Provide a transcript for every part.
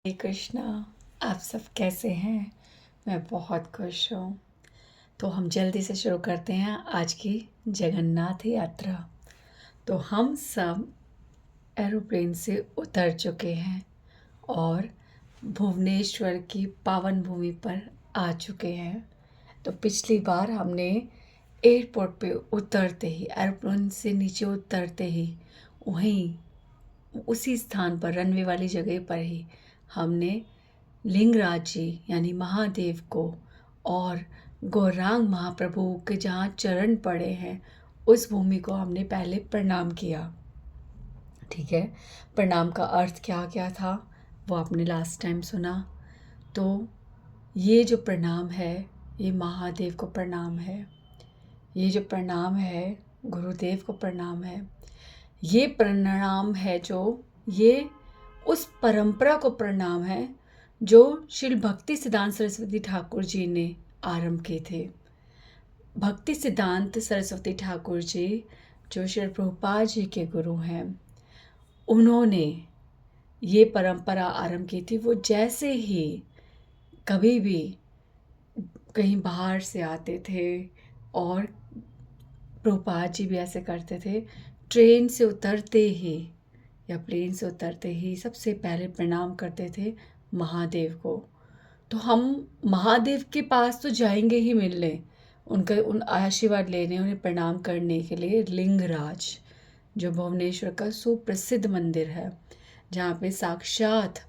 हरे कृष्णा। आप सब कैसे हैं? मैं बहुत खुश हूँ। तो हम जल्दी से शुरू करते हैं आज की जगन्नाथ यात्रा। तो हम सब एरोप्लेन से उतर चुके हैं और भुवनेश्वर की पावन भूमि पर आ चुके हैं। तो पिछली बार हमने एयरपोर्ट पे उतरते ही, एरोप्लेन से नीचे उतरते ही, वहीं उसी स्थान पर, रनवे वाली जगह पर ही हमने लिंगराज जी यानी महादेव को और गौरांग महाप्रभु के जहाँ चरण पड़े हैं उस भूमि को हमने पहले प्रणाम किया। ठीक है, प्रणाम का अर्थ क्या क्या था वो आपने लास्ट टाइम सुना। तो ये जो प्रणाम है ये महादेव को प्रणाम है, ये जो प्रणाम है गुरुदेव को प्रणाम है, ये प्रणाम है जो ये उस परंपरा को प्रणाम है जो श्री भक्ति सिद्धांत सरस्वती ठाकुर जी ने आरंभ किए थे। भक्ति सिद्धांत सरस्वती ठाकुर जी जो श्री प्रभुपाद जी के गुरु हैं, उन्होंने ये परंपरा आरंभ की थी। वो जैसे ही कभी भी कहीं बाहर से आते थे, और प्रभुपाद जी भी ऐसे करते थे, ट्रेन से उतरते ही या प्लेन से उतरते ही सबसे पहले प्रणाम करते थे महादेव को। तो हम महादेव के पास तो जाएंगे ही मिलने, उनका उन आशीर्वाद लेने, उन्हें प्रणाम करने के लिए लिंगराज जो भुवनेश्वर का सुप्रसिद्ध मंदिर है जहाँ पे साक्षात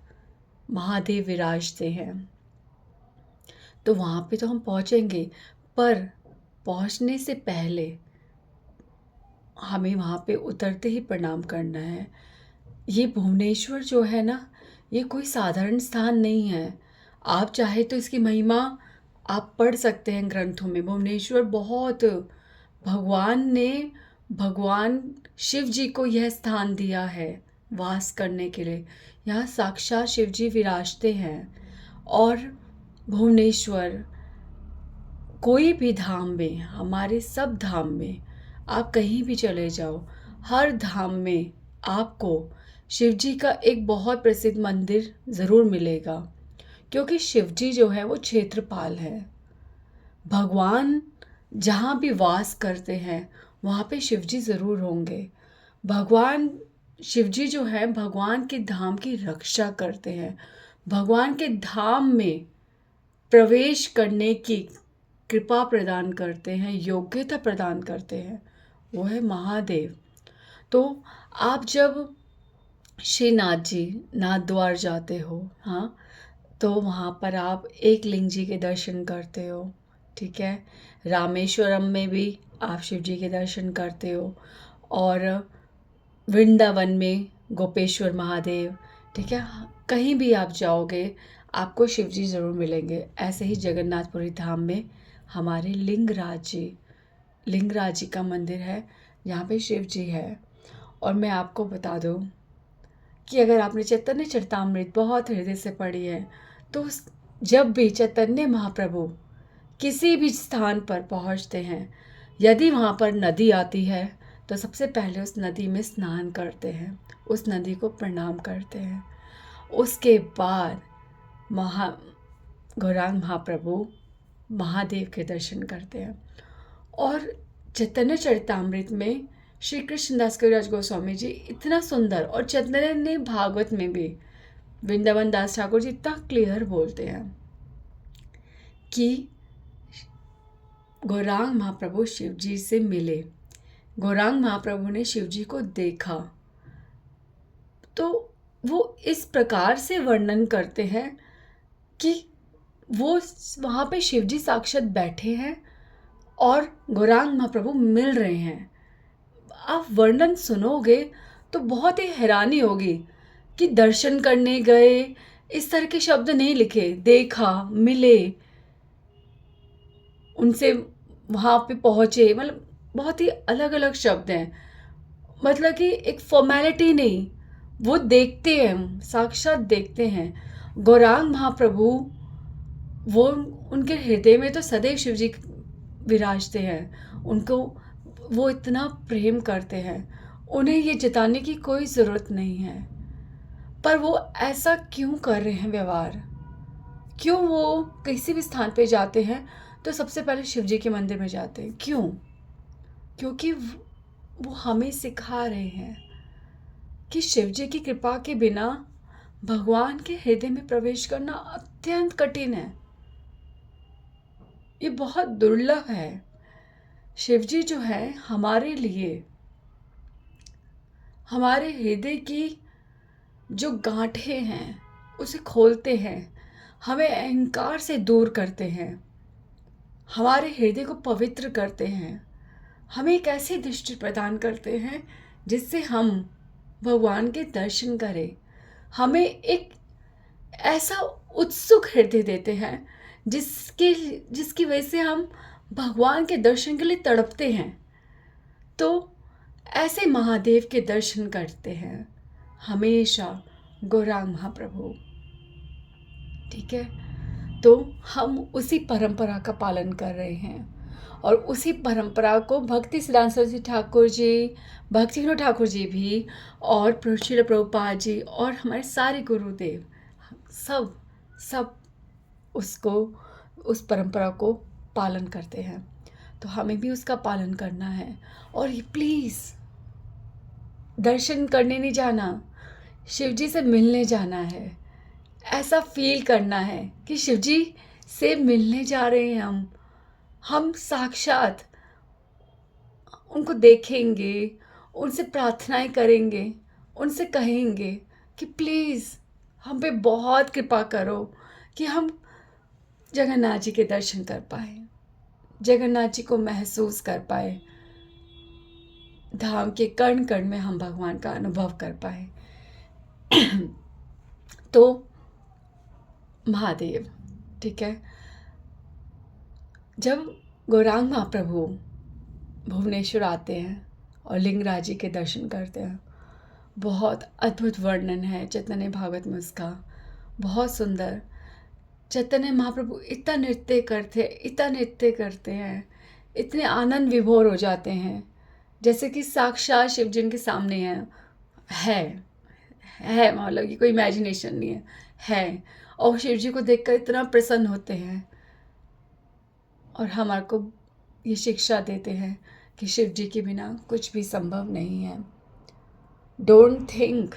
महादेव विराजते हैं, तो वहाँ पे तो हम पहुँचेंगे। पर पहुँचने से पहले हमें वहाँ पे उतरते ही प्रणाम करना है। ये भुवनेश्वर जो है ना, ये कोई साधारण स्थान नहीं है। आप चाहे तो इसकी महिमा आप पढ़ सकते हैं ग्रंथों में। भुवनेश्वर बहुत, भगवान शिव जी को यह स्थान दिया है वास करने के लिए। यहाँ साक्षात शिव जी विराजते हैं। और भुवनेश्वर कोई भी धाम में, हमारे सब धाम में आप कहीं भी चले जाओ, हर धाम में आपको शिव जी का एक बहुत प्रसिद्ध मंदिर ज़रूर मिलेगा, क्योंकि शिव जी जो है वो क्षेत्रपाल है। भगवान जहाँ भी वास करते हैं वहाँ पे शिव जी ज़रूर होंगे। भगवान शिव जी जो है भगवान के धाम की रक्षा करते हैं, भगवान के धाम में प्रवेश करने की कृपा प्रदान करते हैं, योग्यता प्रदान करते हैं, वो है महादेव। तो आप जब श्रीनाथ जी नाथ द्वार जाते हो, हाँ, तो वहाँ पर आप एक लिंग जी के दर्शन करते हो। ठीक है, रामेश्वरम में भी आप शिव जी के दर्शन करते हो, और वृंदावन में गोपेश्वर महादेव। ठीक है, कहीं भी आप जाओगे आपको शिव जी ज़रूर मिलेंगे। ऐसे ही जगन्नाथपुरी धाम में हमारे लिंगराज जी का मंदिर है जहाँ पे शिव जी है। और मैं आपको बता दूँ कि अगर आपने चैतन्य चरितामृत बहुत हृदय से पढ़ी है, तो जब भी चैतन्य महाप्रभु किसी भी स्थान पर पहुँचते हैं, यदि वहाँ पर नदी आती है तो सबसे पहले उस नदी में स्नान करते हैं, उस नदी को प्रणाम करते हैं। उसके बाद गौरांग महाप्रभु महादेव के दर्शन करते हैं। और चैतन्य चरितामृत में श्री कृष्णदास कविराज गोस्वामी जी इतना सुंदर, और चैतन्य भागवत में भी वृंदावन दास ठाकुर जी इतना क्लियर बोलते हैं कि गौरांग महाप्रभु शिव जी से मिले, गौरांग महाप्रभु ने शिव जी को देखा। तो वो इस प्रकार से वर्णन करते हैं कि वो वहाँ पे शिव जी साक्षात बैठे हैं और गौरांग महाप्रभु मिल रहे हैं। आप वर्णन सुनोगे तो बहुत ही हैरानी होगी कि दर्शन करने गए, इस तरह के शब्द नहीं लिखे, देखा, मिले, उनसे वहाँ पे पहुँचे, मतलब बहुत ही अलग अलग शब्द हैं। मतलब कि एक फॉर्मेलिटी नहीं, वो देखते हैं, साक्षात देखते हैं। गौरांग महाप्रभु, वो उनके हृदय में तो सदैव शिव जी विराजते हैं, उनको वो इतना प्रेम करते हैं, उन्हें ये जताने की कोई ज़रूरत नहीं है। पर वो ऐसा क्यों कर रहे हैं व्यवहार? क्यों वो किसी भी स्थान पे जाते हैं तो सबसे पहले शिव जी के मंदिर में जाते हैं? क्यों? क्योंकि वो हमें सिखा रहे हैं कि शिव जी की कृपा के बिना भगवान के हृदय में प्रवेश करना अत्यंत कठिन है। ये बहुत दुर्लभ है। शिव जी जो है हमारे लिए, हमारे हृदय की जो गांठें हैं उसे खोलते हैं, हमें अहंकार से दूर करते हैं, हमारे हृदय को पवित्र करते हैं, हमें एक ऐसी दृष्टि प्रदान करते हैं जिससे हम भगवान के दर्शन करें। हमें एक ऐसा उत्सुक हृदय देते हैं जिसकी वजह से हम भगवान के दर्शन के लिए तड़पते हैं। तो ऐसे महादेव के दर्शन करते हैं हमेशा गौरांग महाप्रभु। ठीक है, तो हम उसी परंपरा का पालन कर रहे हैं और उसी परंपरा को भक्ति सिद्धांत सरस्वती ठाकुर जी, भक्ति विनोद ठाकुर जी भी, और श्रील प्रभुपाद जी और हमारे सारे गुरुदेव सब उसको, उस परंपरा को पालन करते हैं। तो हमें भी उसका पालन करना है। और प्लीज़ दर्शन करने नहीं जाना, शिव जी से मिलने जाना है। ऐसा फील करना है कि शिव जी से मिलने जा रहे हैं हम साक्षात उनको देखेंगे, उनसे प्रार्थनाएं करेंगे, उनसे कहेंगे कि प्लीज़ हम पे बहुत कृपा करो कि हम जगन्नाथ जी के दर्शन कर पाए, जगन्नाथ जी को महसूस कर पाए, धाम के कण कण में हम भगवान का अनुभव कर पाए। तो महादेव, ठीक है, जब गौरांग महाप्रभु भुवनेश्वर आते हैं और लिंगराज जी के दर्शन करते हैं, बहुत अद्भुत वर्णन है चैतन्य भागवत में उसका, बहुत सुंदर। चैतन्य महाप्रभु इतना नृत्य करते हैं, इतने आनंद विभोर हो जाते हैं जैसे कि साक्षात शिव जी के सामने है, मतलब कि कोई इमेजिनेशन नहीं है। और शिव जी को देखकर इतना प्रसन्न होते हैं और हमारे को ये शिक्षा देते हैं कि शिव जी के बिना कुछ भी संभव नहीं है। डोंट थिंक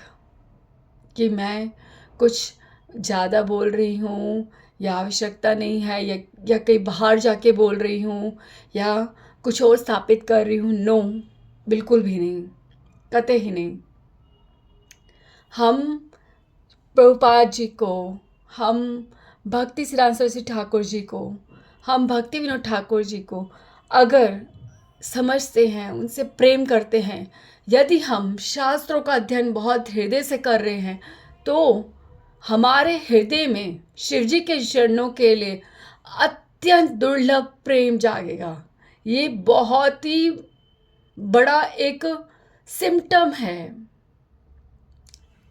कि मैं कुछ ज़्यादा बोल रही हूँ या आवश्यकता नहीं है या कहीं बाहर जाके बोल रही हूँ या कुछ और स्थापित कर रही हूँ। नो, बिल्कुल भी नहीं, कतई ही नहीं। हम प्रभुपाद जी को, हम भक्ति सिद्धांत सरस्वती ठाकुर जी को, हम भक्ति विनोद ठाकुर जी को अगर समझते हैं, उनसे प्रेम करते हैं, यदि हम शास्त्रों का अध्ययन बहुत हृदय से कर रहे हैं, तो हमारे हृदय में शिव जी के चरणों के लिए अत्यंत दुर्लभ प्रेम जागेगा। ये बहुत ही बड़ा एक सिम्टम है।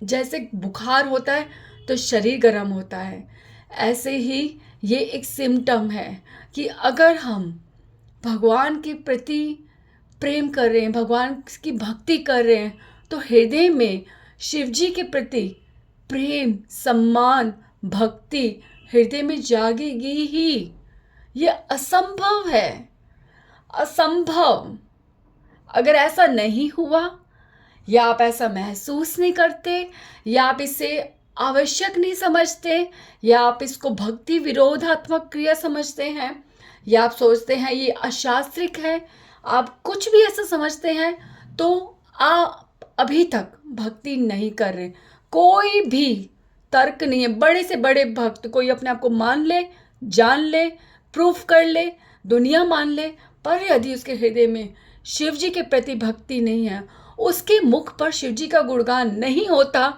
जैसे बुखार होता है तो शरीर गर्म होता है, ऐसे ही ये एक सिम्टम है कि अगर हम भगवान के प्रति प्रेम कर रहे हैं, भगवान की भक्ति कर रहे हैं, तो हृदय में शिव जी के प्रति प्रेम, सम्मान, भक्ति हृदय में जागेगी ही। ये असंभव है, असंभव। अगर ऐसा नहीं हुआ या आप ऐसा महसूस नहीं करते या आप इसे आवश्यक नहीं समझते या आप इसको भक्ति विरोधात्मक क्रिया समझते हैं या आप सोचते हैं ये अशास्त्रिक है, आप कुछ भी ऐसा समझते हैं, तो आप अभी तक भक्ति नहीं कर रहे। कोई भी तर्क नहीं है। बड़े से बड़े भक्त कोई अपने आप को मान ले, जान ले, प्रूफ कर ले, दुनिया मान ले, पर यदि उसके हृदय में शिव जी के प्रति भक्ति नहीं है, उसके मुख पर शिव जी का गुणगान नहीं होता,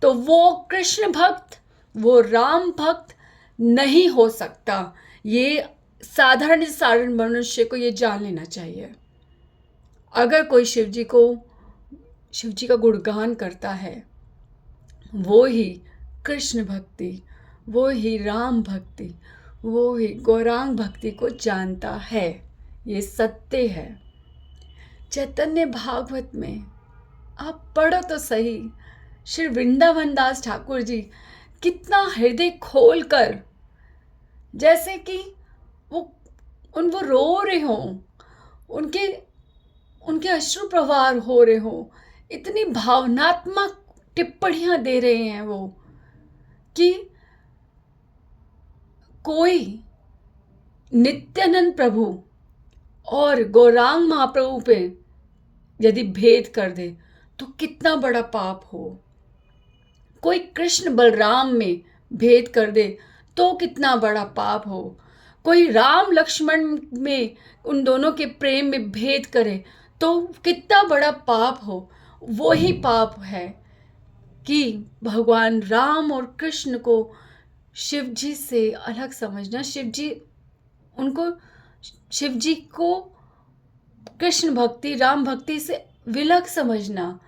तो वो कृष्ण भक्त, वो राम भक्त नहीं हो सकता। ये साधारण मनुष्य को ये जान लेना चाहिए। अगर कोई शिव जी का गुणगान करता है, वो ही कृष्ण भक्ति, वो ही राम भक्ति, वो ही गौरांग भक्ति को जानता है। ये सत्य है। चैतन्य भागवत में आप पढ़ो तो सही, श्री वृंदावन दास ठाकुर जी कितना हृदय खोल कर, जैसे कि वो रो रहे हों, उनके उनके अश्रु प्रवाह हो रहे हों, इतनी भावनात्मक टिप्पणियां दे रहे हैं वो, कि कोई नित्यानंद प्रभु और गौरांग महाप्रभु पे यदि भेद कर दे तो कितना बड़ा पाप हो, कोई कृष्ण बलराम में भेद कर दे तो कितना बड़ा पाप हो, कोई राम लक्ष्मण में उन दोनों के प्रेम में भेद करे तो कितना बड़ा पाप हो। वो ही पाप है कि भगवान राम और कृष्ण को शिव जी से अलग समझना, शिव जी को कृष्ण भक्ति राम भक्ति से विलग समझना,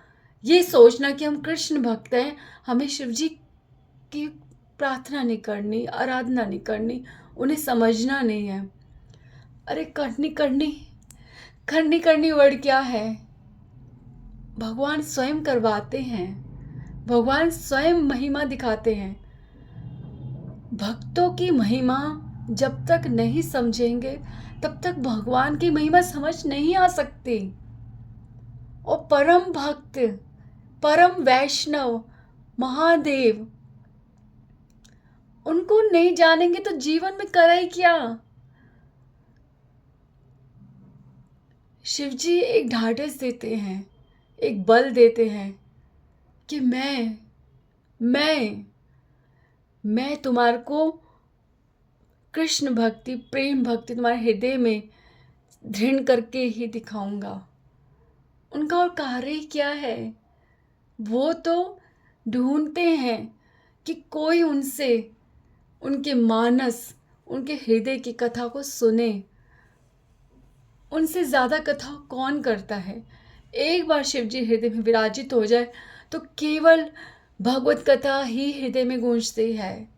ये सोचना कि हम कृष्ण भक्त हैं, हमें शिव जी की प्रार्थना नहीं करनी, आराधना नहीं करनी, उन्हें समझना नहीं है। अरे करनी वर्ड क्या है? भगवान स्वयं करवाते हैं, भगवान स्वयं महिमा दिखाते हैं। भक्तों की महिमा जब तक नहीं समझेंगे तब तक भगवान की महिमा समझ नहीं आ सकती। और परम भक्त, परम वैष्णव, महादेव, उनको नहीं जानेंगे तो जीवन में कराई क्या? शिव जी एक ढाढ़स देते हैं, एक बल देते हैं कि मैं तुम्हारे को कृष्ण भक्ति प्रेम भक्ति तुम्हारे हृदय में दृढ़ करके ही दिखाऊंगा। उनका और कार्य क्या है? वो तो ढूंढते हैं कि कोई उनसे उनके मानस, उनके हृदय की कथा को सुने। उनसे ज़्यादा कथा कौन करता है? एक बार शिव जी हृदय में विराजित हो जाए तो केवल भगवत कथा ही हृदय में गूंजती है।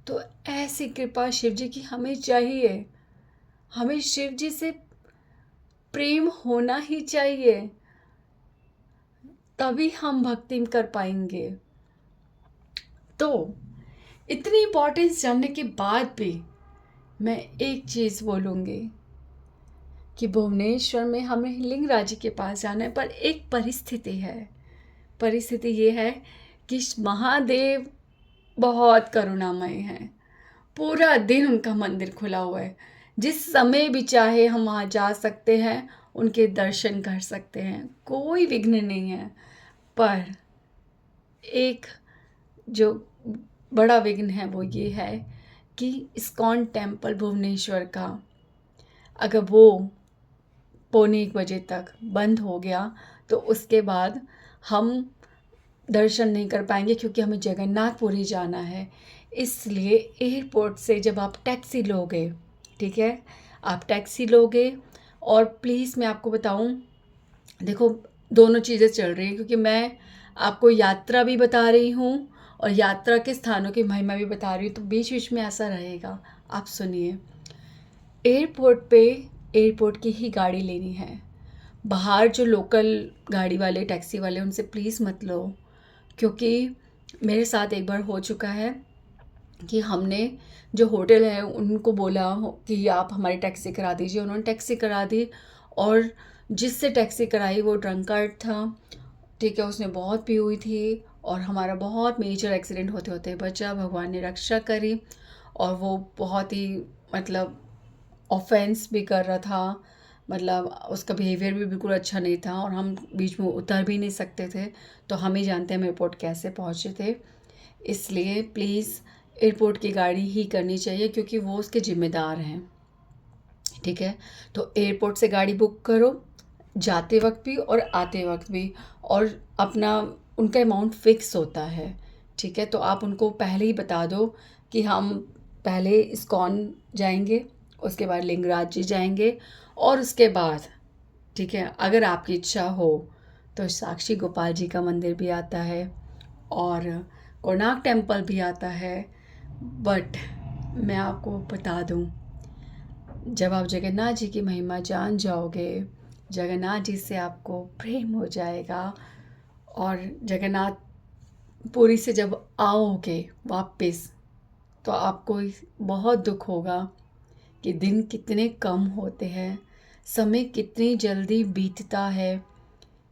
तो ऐसी कृपा शिव जी की हमें चाहिए। हमें शिव जी से प्रेम होना ही चाहिए, तभी हम भक्ति कर पाएंगे। तो इतनी इम्पोर्टेंस जानने के बाद भी मैं एक चीज़ बोलूँगी कि भुवनेश्वर में हमें लिंगराज जी के पास जाना है, पर एक परिस्थिति है। परिस्थिति ये है कि महादेव बहुत करुणामय हैं। पूरा दिन उनका मंदिर खुला हुआ है, जिस समय भी चाहे हम वहाँ जा सकते हैं, उनके दर्शन कर सकते हैं, कोई विघ्न नहीं है। पर एक जो बड़ा विघ्न है वो ये है कि इस्कॉन टेम्पल भुवनेश्वर का अगर वो 1:45 तक बंद हो गया तो उसके बाद हम दर्शन नहीं कर पाएंगे, क्योंकि हमें जगन्नाथपुरी जाना है। इसलिए एयरपोर्ट से जब आप टैक्सी लोगे, ठीक है, आप टैक्सी लोगे, और प्लीज़ मैं आपको बताऊं, देखो दोनों चीज़ें चल रही हैं, क्योंकि मैं आपको यात्रा भी बता रही हूँ और यात्रा के स्थानों की महिमा भी बता रही हूँ, तो बीच बीच में ऐसा रहेगा। आप सुनिए, एयरपोर्ट पे एयरपोर्ट की ही गाड़ी लेनी है। बाहर जो लोकल गाड़ी वाले टैक्सी वाले, उनसे प्लीज़ मत लो, क्योंकि मेरे साथ एक बार हो चुका है कि हमने जो होटल है उनको बोला कि आप हमारी टैक्सी करा दीजिए, उन्होंने टैक्सी करा दी, और जिससे टैक्सी कराई वो ड्रंकार्ड था, ठीक है, उसने बहुत पी हुई थी, और हमारा बहुत मेजर एक्सीडेंट होते होते बचा, भगवान ने रक्षा करी। और वो बहुत ही मतलब ऑफेंस भी कर रहा था, मतलब उसका बिहेवियर भी बिल्कुल अच्छा नहीं था, और हम बीच में उतर भी नहीं सकते थे, तो हम ही जानते हैं हम एयरपोर्ट कैसे पहुँचे थे। इसलिए प्लीज़ एयरपोर्ट की गाड़ी ही करनी चाहिए, क्योंकि वो उसके ज़िम्मेदार हैं, ठीक है। तो एयरपोर्ट से गाड़ी बुक करो, जाते वक्त भी और आते वक्त भी, और अपना उनका अमाउंट फ़िक्स होता है, ठीक है। तो आप उनको पहले ही बता दो कि हम पहले इस्कॉन जाएंगे, उसके बाद लिंगराज जी जाएंगे, और उसके बाद, ठीक है, अगर आपकी इच्छा हो तो साक्षी गोपाल जी का मंदिर भी आता है और कोणार्क टेम्पल भी आता है। बट मैं आपको बता दूं, जब आप जगन्नाथ जी की महिमा जान जाओगे, जगन्नाथ जी से आपको प्रेम हो जाएगा, और जगन्नाथ पुरी से जब आओगे वापस तो आपको बहुत दुख होगा कि दिन कितने कम होते हैं, समय कितनी जल्दी बीतता है,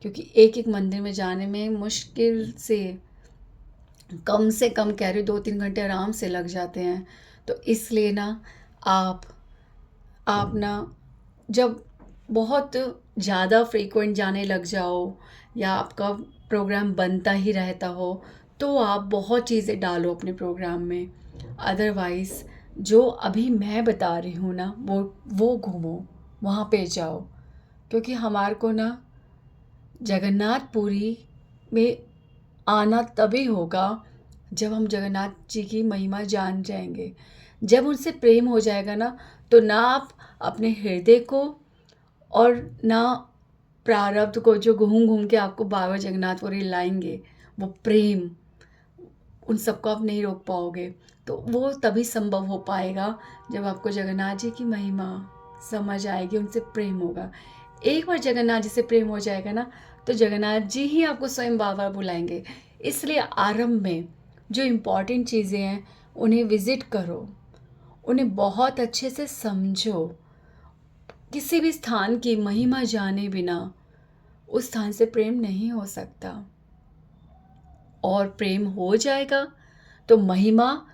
क्योंकि एक एक मंदिर में जाने में मुश्किल से कम कह रही 2-3 घंटे आराम से लग जाते हैं। तो इसलिए ना आप ना जब बहुत ज़्यादा फ्रीक्वेंट जाने लग जाओ या आपका प्रोग्राम बनता ही रहता हो तो आप बहुत चीज़ें डालो अपने प्रोग्राम में। अदरवाइज़ जो अभी मैं बता रही हूँ ना वो घूमो, वहाँ पे जाओ, क्योंकि हमारे को ना जगन्नाथपुरी में आना तभी होगा जब हम जगन्नाथ जी की महिमा जान जाएंगे। जब उनसे प्रेम हो जाएगा ना तो ना आप अपने हृदय को और ना प्रारब्ध को जो घूम घूम के आपको बाबा जगन्नाथपुरी लाएंगे, वो प्रेम उन सबको आप नहीं रोक पाओगे। तो वो तभी संभव हो पाएगा जब आपको जगन्नाथ जी की महिमा समझ आएगी, उनसे प्रेम होगा। एक बार जगन्नाथ जी से प्रेम हो जाएगा ना तो जगन्नाथ जी ही आपको स्वयं बाबा बुलाएंगे। इसलिए आरंभ में जो इम्पॉर्टेंट चीज़ें हैं उन्हें विज़िट करो, उन्हें बहुत अच्छे से समझो। किसी भी स्थान की महिमा जाने बिना उस स्थान से प्रेम नहीं हो सकता, और प्रेम हो जाएगा तो महिमा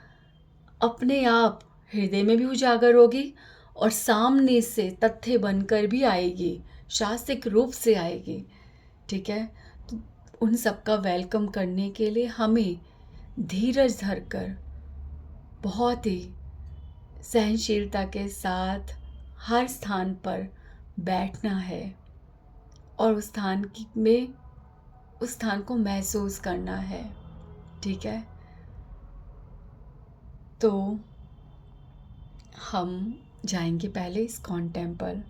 अपने आप हृदय में भी उजागर होगी और सामने से तथ्य बनकर भी आएगी, शास्त्रिक रूप से आएगी। ठीक है, तो उन सबका वेलकम करने के लिए हमें धीरज धरकर बहुत ही सहनशीलता के साथ हर स्थान पर बैठना है और उस स्थान को महसूस करना है। ठीक है, तो हम जाएंगे पहले इस्कॉन टेम्पल,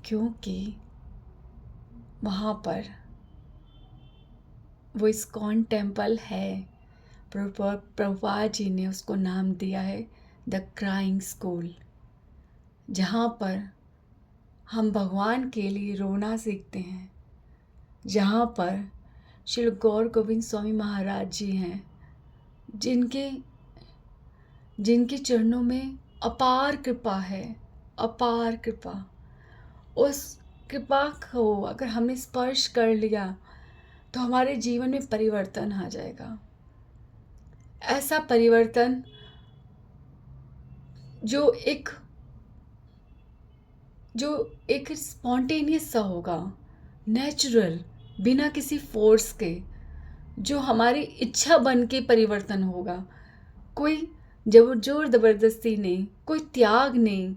क्योंकि वहाँ पर वो इस्कॉन टेम्पल है। प्रभुपाद जी ने उसको नाम दिया है द क्राइंग स्कूल, जहाँ पर हम भगवान के लिए रोना सीखते हैं, जहाँ पर श्री गौर गोविंद स्वामी महाराज जी हैं, जिनके चरणों में अपार कृपा है, अपार कृपा। उस कृपा को अगर हमने स्पर्श कर लिया तो हमारे जीवन में परिवर्तन आ जाएगा। ऐसा परिवर्तन जो एक स्पॉन्टेनियस सा होगा, नेचुरल, बिना किसी फोर्स के, जो हमारी इच्छा बन के परिवर्तन होगा। कोई जोर ज़बरदस्ती नहीं, कोई त्याग नहीं,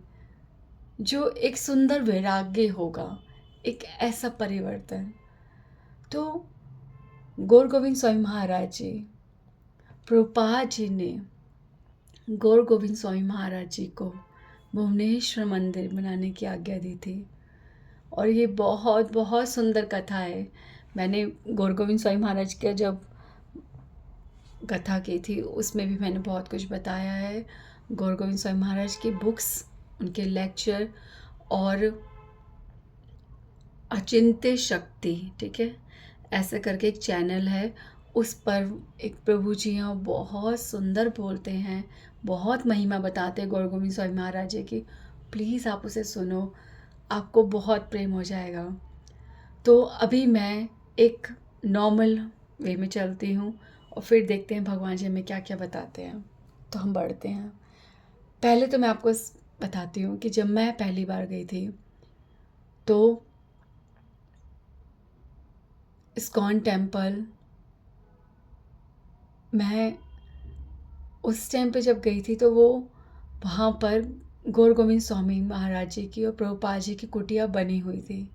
जो एक सुंदर वैराग्य होगा, एक ऐसा परिवर्तन। तो गौर गोविंद स्वामी महाराज जी, प्रभुपाद जी ने गौर गोविंद स्वामी महाराज जी को भुवनेश्वर मंदिर बनाने की आज्ञा दी थी। और ये बहुत बहुत सुंदर कथा है। मैंने गौर गोविंद स्वामी महाराज की जब कथा की थी उसमें भी मैंने बहुत कुछ बताया है। गौर गोविंद स्वामी महाराज की बुक्स, उनके लेक्चर और अचिंत्य शक्ति, ठीक है, ऐसे करके एक चैनल है, उस पर एक प्रभु जी हैं, बहुत सुंदर बोलते हैं, बहुत महिमा बताते हैं गौर गोविंद स्वामी महाराज जी की। प्लीज़ आप उसे सुनो, आपको बहुत प्रेम हो जाएगा। तो अभी मैं एक नॉर्मल वे में चलती हूँ और फिर देखते हैं भगवान जी हमें क्या क्या बताते हैं। तो हम बढ़ते हैं। पहले तो मैं आपको बताती हूँ कि जब मैं पहली बार गई थी तो इस्कॉन टेम्पल, मैं उस टाइम पे जब गई थी तो वो वहाँ पर गौर गोविंद स्वामी महाराज जी की और प्रभुपाद जी की कुटिया बनी हुई थी।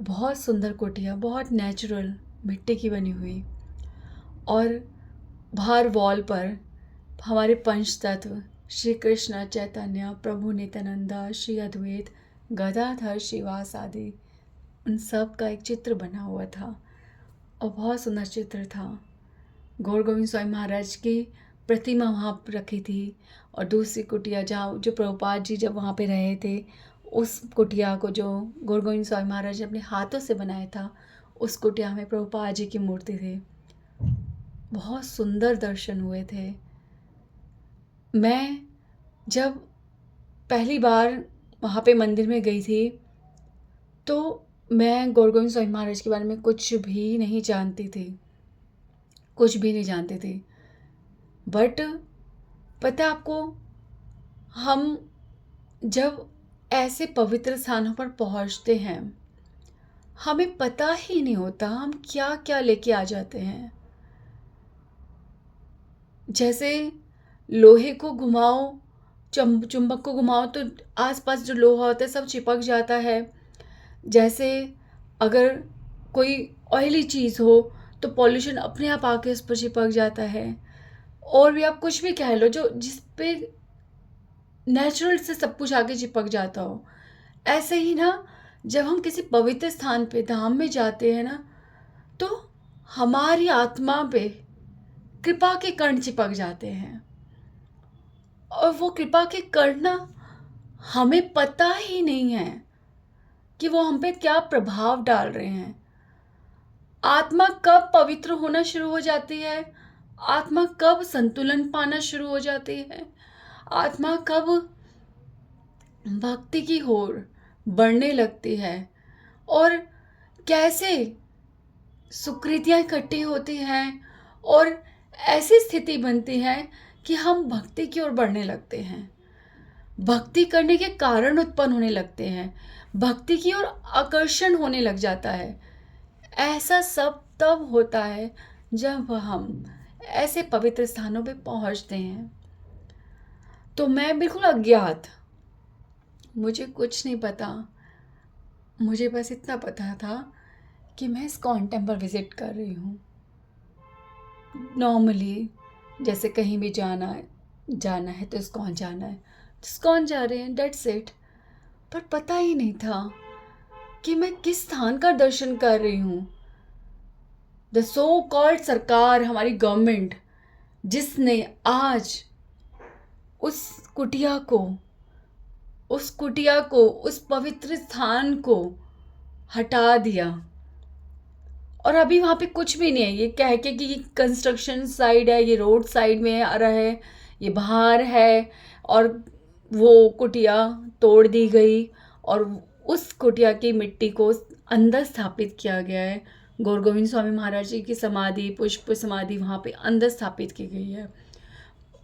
बहुत सुंदर कुटिया, बहुत नेचुरल, मिट्टी की बनी हुई, और बाहर वॉल पर हमारे पंच तत्व श्री कृष्ण चैतन्य, प्रभु नित्यानंदा, श्री अद्वैत, गदाधर, श्रीवास आदि, उन सब का एक चित्र बना हुआ था और बहुत सुंदर चित्र था। गौर गोविंद स्वामी महाराज की प्रतिमा वहाँ पर रखी थी, और दूसरी कुटिया जहाँ जो प्रभुपाद जी जब वहाँ पे रहे थे, उस कुटिया को जो गौर गोविंद स्वामी महाराज ने अपने हाथों से बनाया था, उस कुटिया में प्रभुपाद जी की मूर्ति थी। बहुत सुंदर दर्शन हुए थे। मैं जब पहली बार वहाँ पे मंदिर में गई थी, तो मैं गौर गोविंद स्वामी महाराज के बारे में कुछ भी नहीं जानती थी, कुछ भी नहीं जानती थी। बट पता है आपको, हम जब ऐसे पवित्र स्थानों पर पहुँचते हैं, हमें पता ही नहीं होता हम क्या क्या लेके आ जाते हैं। जैसे लोहे को घुमाओ, चुंबक को घुमाओ तो आसपास जो लोहा होता है सब चिपक जाता है। जैसे अगर कोई ऑयली चीज़ हो तो पॉल्यूशन अपने आप आके उस पर चिपक जाता है। और भी आप कुछ भी कह लो, जो जिस पे नेचुरल से सब कुछ आके चिपक जाता हो। ऐसे ही ना, जब हम किसी पवित्र स्थान पे धाम में जाते हैं ना, तो हमारी आत्मा पे कृपा के कण चिपक जाते हैं। और वो कृपा के कण ना, हमें पता ही नहीं है कि वो हम पे क्या प्रभाव डाल रहे हैं। आत्मा कब पवित्र होना शुरू हो जाती है, आत्मा कब संतुलन पाना शुरू हो जाती है, आत्मा कब भक्ति की ओर बढ़ने लगती है, और कैसे सुकृतियाँ इकट्ठी होती हैं और ऐसी स्थिति बनती है कि हम भक्ति की ओर बढ़ने लगते हैं, भक्ति करने के कारण उत्पन्न होने लगते हैं, भक्ति की ओर आकर्षण होने लग जाता है। ऐसा सब तब होता है जब हम ऐसे पवित्र स्थानों पे पहुंचते हैं। तो मैं बिल्कुल अज्ञात, मुझे कुछ नहीं पता, मुझे बस इतना पता था कि मैं इस्कॉन टेम्पल विज़िट कर रही हूँ। नॉर्मली जैसे कहीं भी जाना है तो इस्कॉन जाना है, तो इस्कॉन जा रहे हैं, डेट्स इट। पर पता ही नहीं था कि मैं किस स्थान का दर्शन कर रही हूँ। द सो कॉल्ड सरकार, हमारी गवर्नमेंट, जिसने आज उस कुटिया को, उस पवित्र स्थान को हटा दिया। और अभी वहाँ पे कुछ भी नहीं है। ये कह के कि कंस्ट्रक्शन साइड है, ये रोड साइड में आ रहा है, ये बाहर है, और वो कुटिया तोड़ दी गई और उस कुटिया की मिट्टी को अंदर स्थापित किया गया है। गौर गोविंद स्वामी महाराज जी की समाधि, पुष्प समाधि वहाँ पे अंदर स्थापित की गई है।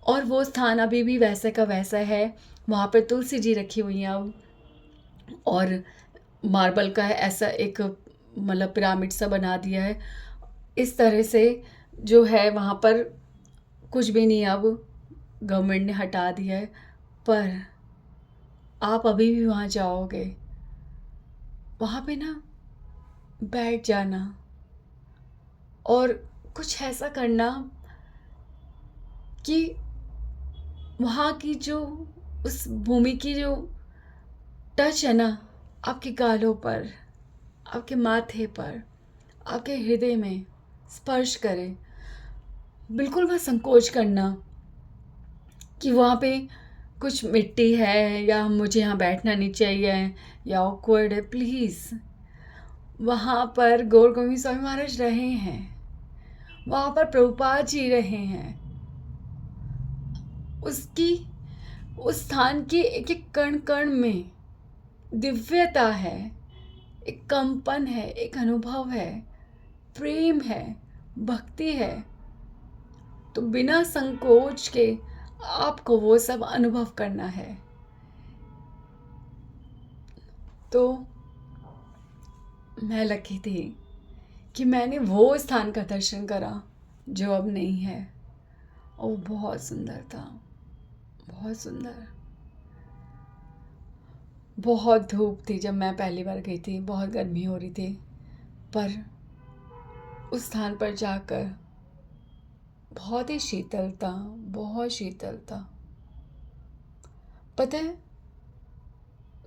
और वो स्थान अभी भी वैसे का वैसा है। वहाँ पर तुलसी जी रखी हुई हैं अब, और मार्बल का है ऐसा एक मतलब पिरामिड सा बना दिया है। इस तरह से जो है वहाँ पर कुछ भी नहीं, अब गवर्नमेंट ने हटा दिया है। पर आप अभी भी वहाँ जाओगे, वहाँ पे ना बैठ जाना और कुछ ऐसा करना कि वहाँ की जो उस भूमि की जो टच है ना, आपके गालों पर, आपके माथे पर, आपके हृदय में स्पर्श करे। बिल्कुल मत संकोच करना कि वहाँ पे कुछ मिट्टी है या मुझे यहाँ बैठना नहीं चाहिए या ऑकवर्ड है। प्लीज़, वहाँ पर गौर गोविंद स्वामी महाराज रहे हैं, वहाँ पर प्रभुपाद जी रहे हैं। उसकी उस स्थान के एक एक कण कण में दिव्यता है, एक कंपन है, एक अनुभव है, प्रेम है, भक्ति है। तो बिना संकोच के आपको वो सब अनुभव करना है। तो मैं लकी थी कि मैंने वो स्थान का दर्शन करा जो अब नहीं है, और वो बहुत सुंदर था, बहुत सुंदर। बहुत धूप थी जब मैं पहली बार गई थी, बहुत गर्मी हो रही थी, पर उस स्थान पर जाकर बहुत ही शीतलता, बहुत शीतलता। पता है,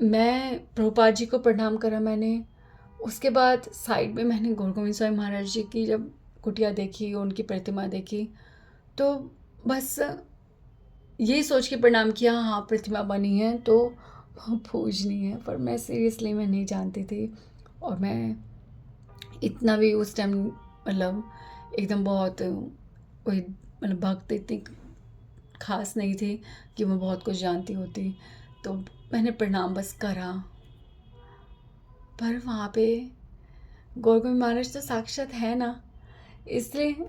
मैं प्रभुपाद जी को प्रणाम करा मैंने। उसके बाद साइड में मैंने गौर गोविंद स्वामी महाराज जी की जब कुटिया देखी, उनकी प्रतिमा देखी, तो बस ये सोच के प्रणाम किया, हाँ प्रतिमा बनी है तो पूजनी है। पर मैं सीरियसली मैं नहीं जानती थी, और मैं इतना भी उस टाइम मतलब एकदम बहुत कोई मतलब भक्त इतनी खास नहीं थी कि मैं बहुत कुछ जानती होती, तो मैंने प्रणाम बस करा। पर वहाँ पे गौर गोविंद महाराज तो साक्षात है ना, इसलिए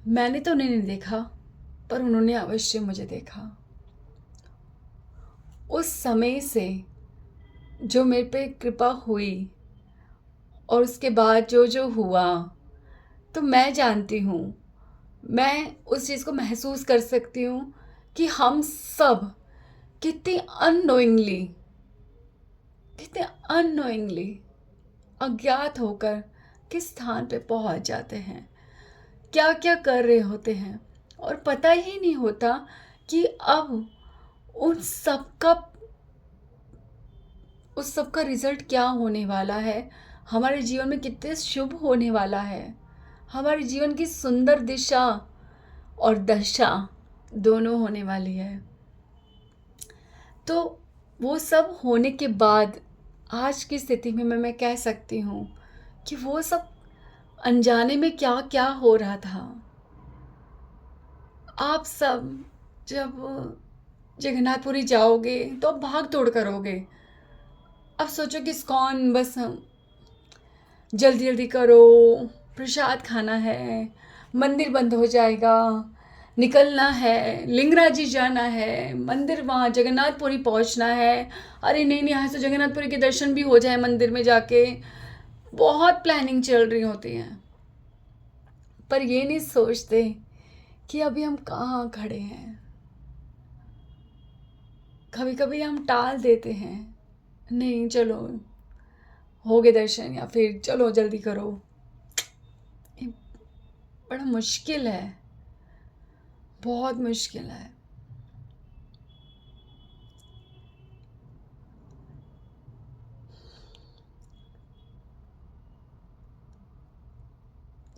मैंने तो उन्हें नहीं देखा, पर उन्होंने अवश्य मुझे देखा। उस समय से जो मेरे पे कृपा हुई और उसके बाद जो जो हुआ, तो मैं जानती हूँ, मैं उस चीज़ को महसूस कर सकती हूँ कि हम सब कितने अननोइंगली अज्ञात होकर किस स्थान पे पहुंच जाते हैं, क्या क्या कर रहे होते हैं, और पता ही नहीं होता कि अब उस सब का रिजल्ट क्या होने वाला है, हमारे जीवन में कितने शुभ होने वाला है, हमारे जीवन की सुंदर दिशा और दशा दोनों होने वाली है। तो वो सब होने के बाद आज की स्थिति में मैं कह सकती हूँ कि वो सब अनजाने में क्या क्या हो रहा था। आप सब जब जगन्नाथपुरी जाओगे तो आप भाग दौड़ करोगे, अब सोचो कि इस्कॉन बस जल्दी जल्दी करो, प्रसाद खाना है, मंदिर बंद हो जाएगा, निकलना है, लिंगराज जी जाना है, मंदिर वहाँ जगन्नाथपुरी पहुँचना है, अरे नहीं नहीं यहाँ से जगन्नाथपुरी के दर्शन भी हो जाए मंदिर में जाके, बहुत प्लानिंग चल रही होती है। पर ये नहीं सोचते कि अभी हम कहाँ खड़े हैं। कभी कभी हम टाल देते हैं, नहीं चलो हो गए दर्शन, या फिर चलो जल्दी करो। ये बड़ा मुश्किल है, बहुत मुश्किल है।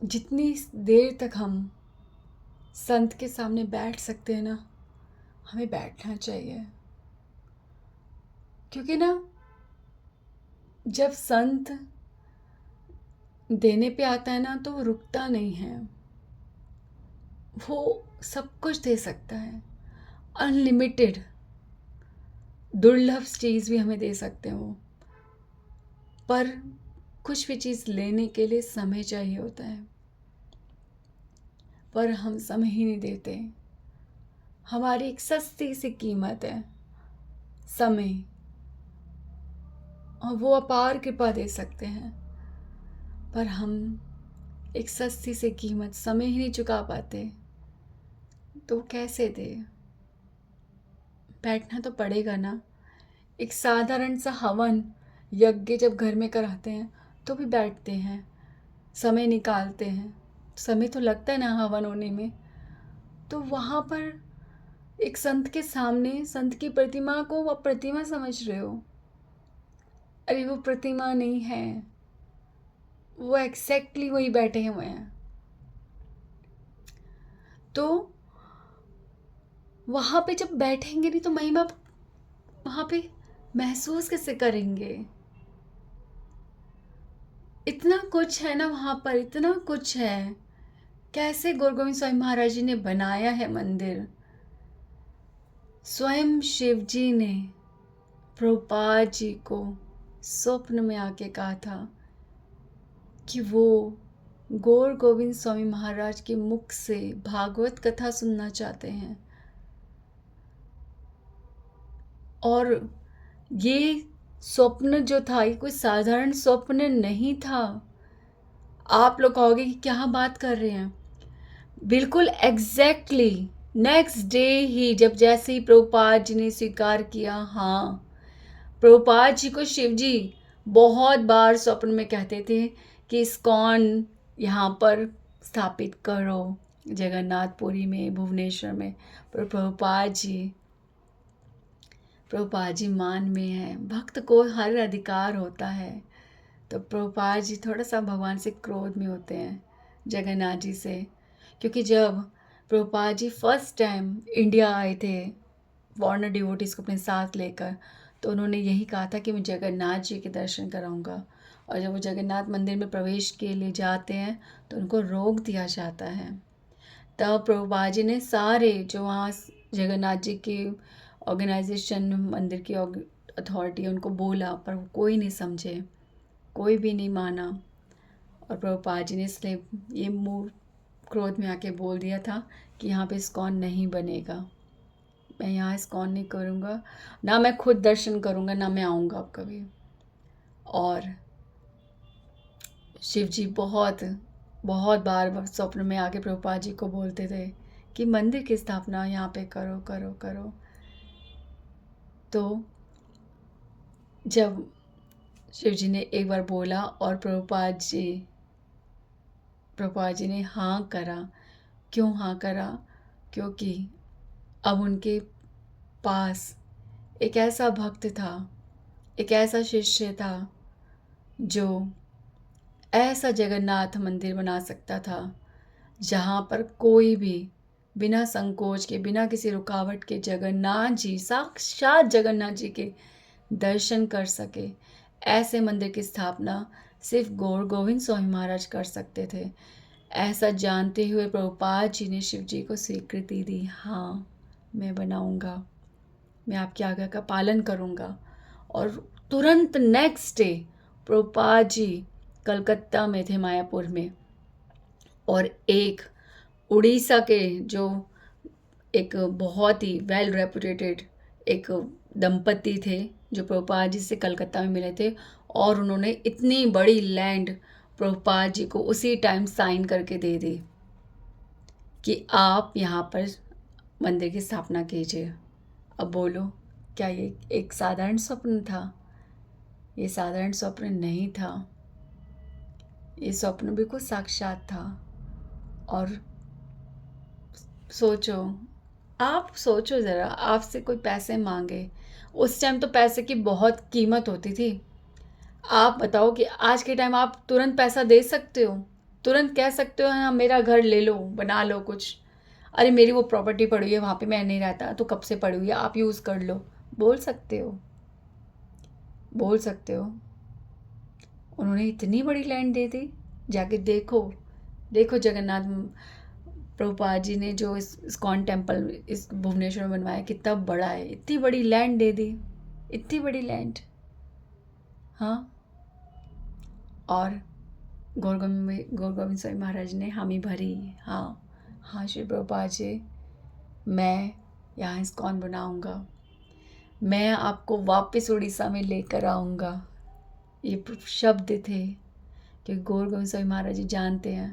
जितनी देर तक हम संत के सामने बैठ सकते हैं ना, हमें बैठना चाहिए। क्योंकि ना जब संत देने पे आता है ना, तो वो रुकता नहीं है, वो सब कुछ दे सकता है, अनलिमिटेड दुर्लभ चीज़ भी हमें दे सकते हो। पर कुछ भी चीज़ लेने के लिए समय चाहिए होता है, पर हम समय ही नहीं देते। हमारी एक सस्ती सी कीमत है समय, और वो अपार कृपा दे सकते हैं, पर हम एक सस्ती सी कीमत समय ही नहीं चुका पाते, तो कैसे दे। बैठना तो पड़ेगा ना। एक साधारण सा हवन यज्ञ जब घर में कराते हैं तो भी बैठते हैं, समय निकालते हैं, समय तो लगता है ना हवन होने में। तो वहाँ पर एक संत के सामने, संत की प्रतिमा को आप प्रतिमा समझ रहे हो, अरे वो प्रतिमा नहीं है, वो एग्जैक्टली वही बैठे हुए हैं। तो वहाँ पे जब बैठेंगे नहीं तो महिमा वहाँ पे महसूस कैसे करेंगे। इतना कुछ है ना वहाँ पर, इतना कुछ है। कैसे गुरु गोविंद स्वामी महाराज जी ने बनाया है मंदिर। स्वयं शिव जी ने प्रभुपाद जी को स्वप्न में आके कहा था कि वो गौर गोविंद स्वामी महाराज के मुख से भागवत कथा सुनना चाहते हैं। और ये स्वप्न जो था, ये कोई साधारण स्वप्न नहीं था। आप लोग कहोगे कि क्या बात कर रहे हैं, बिल्कुल एग्जैक्टली नेक्स्ट डे ही, जब जैसे ही प्रभुपाद जी ने स्वीकार किया, हाँ प्रभुपाद जी को शिव जी बहुत बार स्वप्न में कहते थे कि इस्कॉन यहाँ पर स्थापित करो जगन्नाथपुरी में, भुवनेश्वर में। पर प्रभुपाद जी मान में है, भक्त को हर अधिकार होता है। तो प्रभुपाद जी थोड़ा सा भगवान से क्रोध में होते हैं, जगन्नाथ जी से। क्योंकि जब Prabhupada ji first time India आए थे फॉरेनर डिवोटीज़ को अपने साथ लेकर, तो उन्होंने यही कहा था कि मैं जगन्नाथ जी के दर्शन कराऊंगा। और जब वो जगन्नाथ मंदिर में प्रवेश के लिए जाते हैं तो उनको रोक दिया जाता है। तब प्रभुपाद जी ने सारे जो वहाँ जगन्नाथ जी के ऑर्गेनाइजेशन, मंदिर की अथॉरिटी, उनको बोला, पर वो कोई नहीं समझे, कोई भी नहीं माना। और प्रभुपाद जी ने इसलिए ये मुँह क्रोध में आके बोल दिया था कि यहाँ पे इस्कॉन नहीं बनेगा, मैं यहाँ इस्कॉन नहीं करूँगा, ना मैं खुद दर्शन करूँगा, ना मैं आऊँगा अब कभी। और शिव जी बहुत बहुत बार स्वप्न में आके प्रभुपाद जी को बोलते थे कि मंदिर की स्थापना यहाँ पे करो करो करो। तो जब शिव जी ने एक बार बोला और प्रभुपाद जी ने हाँ करा। क्यों हाँ करा? क्योंकि अब उनके पास एक ऐसा भक्त था, एक ऐसा शिष्य था जो ऐसा जगन्नाथ मंदिर बना सकता था जहाँ पर कोई भी बिना संकोच के, बिना किसी रुकावट के जगन्नाथ जी, साक्षात जगन्नाथ जी के दर्शन कर सके। ऐसे मंदिर की स्थापना सिर्फ गौर गोविंद स्वामी महाराज कर सकते थे। ऐसा जानते हुए प्रभुपाद जी ने शिव जी को स्वीकृति दी, हाँ मैं बनाऊंगा, मैं आपकी आज्ञा का पालन करूंगा। और तुरंत नेक्स्ट डे प्रभुपाद जी कलकत्ता में थे, मायापुर में, और एक उड़ीसा के जो एक बहुत ही वेल रेपुटेटेड एक दंपति थे जो प्रभुपाद जी से कलकत्ता में मिले थे, और उन्होंने इतनी बड़ी लैंड प्रभुपाद जी को उसी टाइम साइन करके दे दी कि आप यहाँ पर मंदिर की स्थापना कीजिए। अब बोलो, क्या ये एक साधारण स्वप्न था? ये साधारण स्वप्न नहीं था, ये स्वप्न बिल्कुल साक्षात था। और सोचो, आप सोचो ज़रा, आपसे कोई पैसे मांगे, उस टाइम तो पैसे की बहुत कीमत होती थी। आप बताओ कि आज के टाइम आप तुरंत पैसा दे सकते हो? तुरंत कह सकते हो हाँ मेरा घर ले लो, बना लो कुछ, अरे मेरी वो प्रॉपर्टी पड़ी हुई है वहाँ पे, मैं नहीं रहता तो कब से पड़ी हुई है, आप यूज़ कर लो, बोल सकते हो? बोल सकते हो? उन्होंने इतनी बड़ी लैंड दे दी। जाके देखो, देखो जगन्नाथ प्रभुपाद जी ने जो इस्कॉन टेम्पल इस भुवनेश्वर में बनवाया कितना बड़ा है, इतनी बड़ी लैंड दे दी, इतनी बड़ी लैंड। हाँ, और गौर गोविंद स्वामी महाराज ने हामी भरी, हाँ हाँ श्री प्रभुपाद जी, मैं यहाँ इस्कॉन बनाऊंगा, मैं आपको वापस उड़ीसा में लेकर आऊँगा। ये शब्द थे कि गौर गोविंद स्वामी महाराज जी जानते हैं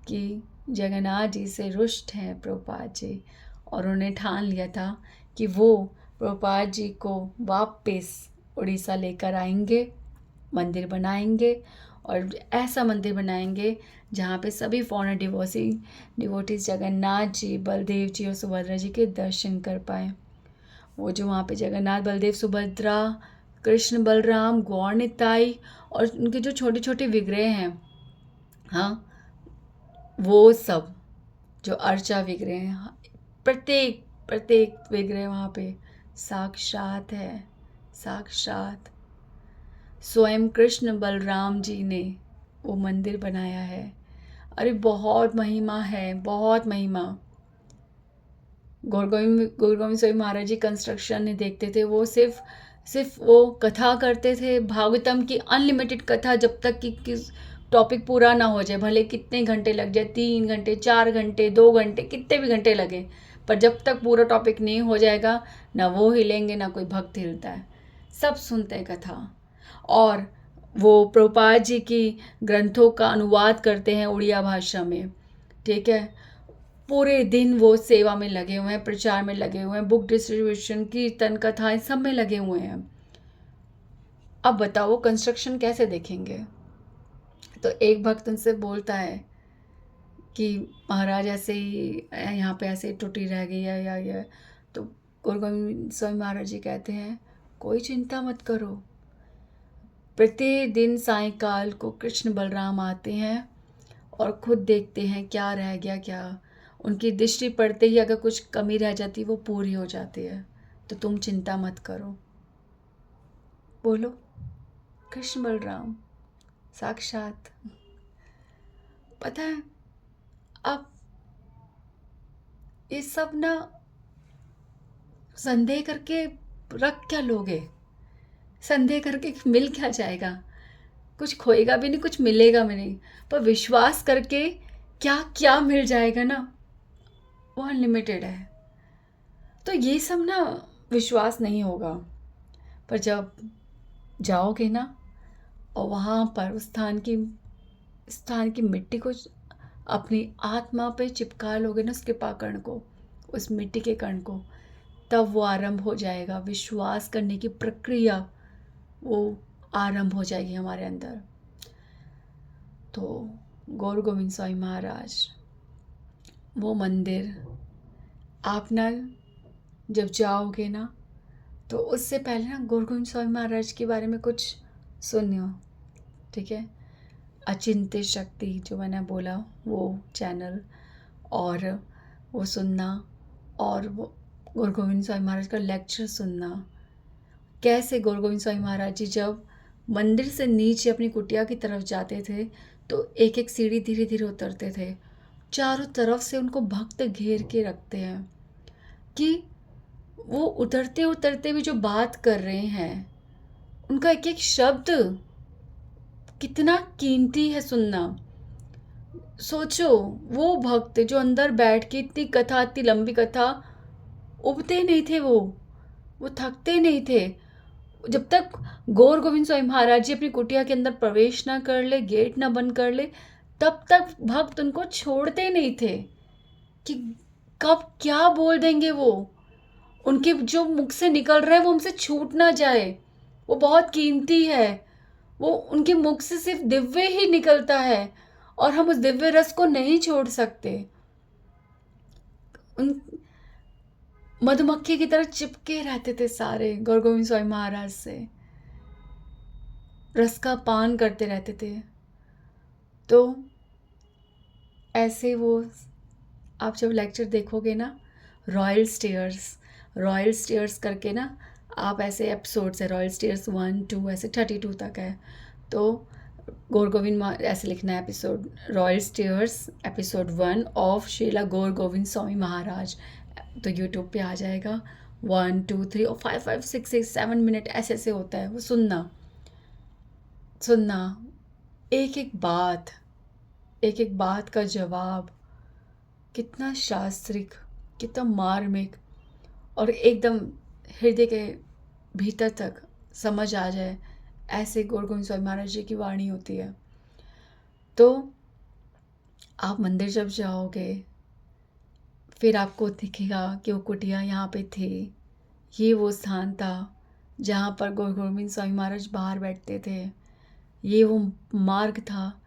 कि जगन्नाथ जी से रुष्ट हैं प्रभुपाद जी, और उन्होंने ठान लिया था कि वो प्रभुपाद जी को वापस उड़ीसा लेकर आएंगे, मंदिर बनाएंगे, और ऐसा मंदिर बनाएंगे जहाँ पे सभी फॉरेन डिवोटीज जगन्नाथ जी, बलदेव जी और सुभद्रा जी के दर्शन कर पाए। वो जो वहाँ पे जगन्नाथ, बलदेव, सुभद्रा, कृष्ण, बलराम, गौर निताई और उनके जो छोटे छोटे विग्रह हैं, हाँ, वो सब जो अर्चा विग्रह हैं, प्रत्येक प्रत्येक विग्रह वहाँ पे साक्षात है, साक्षात स्वयं कृष्ण बलराम जी ने वो मंदिर बनाया है। अरे बहुत महिमा है, बहुत महिमा। गौर गोविंद स्वामी महाराज जी कंस्ट्रक्शन नहीं देखते थे, वो सिर्फ वो कथा करते थे, भागवतम की अनलिमिटेड कथा, जब तक कि टॉपिक पूरा ना हो जाए, भले कितने घंटे लग जाए, 3 घंटे, 4 घंटे, 2 घंटे, कितने भी घंटे लगे, पर जब तक पूरा टॉपिक नहीं हो जाएगा ना वो हिलेंगे ना कोई भक्त हिलता है, सब सुनते हैं कथा। और वो प्रभुपाद जी की ग्रंथों का अनुवाद करते हैं उड़िया भाषा में, ठीक है। पूरे दिन वो सेवा में लगे हुए हैं, प्रचार में लगे हुए हैं, बुक डिस्ट्रीब्यूशन, कीर्तन, कथाएं सब में लगे हुए हैं। अब बताओ वो कंस्ट्रक्शन कैसे देखेंगे? तो एक भक्त उनसे बोलता है कि महाराज ऐसे ही यहाँ पे ऐसे टूटी रह गई है या तो गुरु गोविंद स्वामी महाराज जी कहते हैं कोई चिंता मत करो, प्रतिदिन सायंकाल को कृष्ण बलराम आते हैं और खुद देखते हैं क्या रह गया, क्या उनकी दृष्टि पड़ते ही अगर कुछ कमी रह जाती वो पूरी हो जाती है, तो तुम चिंता मत करो। बोलो, कृष्ण बलराम साक्षात। पता है अब ये सब ना संदेह करके रख क्या लोगे? संदेह करके मिल क्या जाएगा? कुछ खोएगा भी नहीं, कुछ मिलेगा भी नहीं। पर विश्वास करके क्या क्या मिल जाएगा ना, वो अनलिमिटेड है। तो ये सब ना विश्वास नहीं होगा। पर जब जाओगे ना और वहाँ पर उस स्थान की मिट्टी को अपनी आत्मा पे चिपका लोगे ना, उसके पाकण को, उस मिट्टी के कण को, तब वो आरंभ हो जाएगा। विश्वास करने की प्रक्रिया वो आरंभ हो जाएगी हमारे अंदर। तो गौर गोविंद स्वामी महाराज, वो मंदिर आप ना जब जाओगे ना, तो उससे पहले ना गौर गोविंद स्वामी महाराज के बारे में कुछ सुनियो, ठीक है? अचिंत्य शक्ति जो मैंने बोला वो चैनल, और वो सुनना, और वो गौर गोविंद स्वामी महाराज का लेक्चर सुनना। कैसे गौर गोविंद स्वामी महाराज जी जब मंदिर से नीचे अपनी कुटिया की तरफ जाते थे तो एक एक सीढ़ी धीरे धीरे उतरते थे। चारों तरफ से उनको भक्त घेर के रखते हैं कि वो उतरते उतरते भी जो बात कर रहे हैं, उनका एक एक शब्द कितना कीमती है सुनना। सोचो, वो भक्त जो अंदर बैठ के इतनी कथा, इतनी लंबी कथा, उबते नहीं थे, वो थकते नहीं थे। जब तक गौर गोविंद स्वामी महाराज जी अपनी कुटिया के अंदर प्रवेश ना कर ले, गेट ना बंद कर ले, तब तक भक्त उनको छोड़ते नहीं थे कि कब क्या बोल देंगे वो। उनके जो मुख से निकल रहा है वो हमसे छूट ना जाए, वो बहुत कीमती है। वो उनके मुख से सिर्फ दिव्य ही निकलता है और हम उस दिव्य रस को नहीं छोड़ सकते। उन मधुमक्खी की तरह चिपके रहते थे सारे गौर गोविंद स्वामी महाराज से, रस का पान करते रहते थे। तो ऐसे वो आप जब लेक्चर देखोगे ना, रॉयल स्टेयर्स करके ना, आप ऐसे एपिसोड्स है, रॉयल स्टेयर्स 1 2 ऐसे 32 तक है। तो गौर गोविंद ऐसे लिखना है episode, royal stairs episode 1 of Shrila Gaur Govind Swami Maharaj, तो यूट्यूब पे आ जाएगा। 1 2 3 और 5 5 6 6 7 मिनट ऐसे ऐसे होता है। वो सुनना एक एक बात का जवाब कितना शास्त्रिक, कितना मार्मिक, और एकदम हृदय के भीतर तक समझ आ जाए, ऐसे गौर गोविंद स्वामी महाराज जी की वाणी होती है। तो आप मंदिर जब जाओगे, फिर आपको दिखेगा कि वो कुटिया यहाँ पे थी, ये वो स्थान था जहाँ पर गौर गोविंद स्वामी महाराज बाहर बैठते थे, ये वो मार्ग था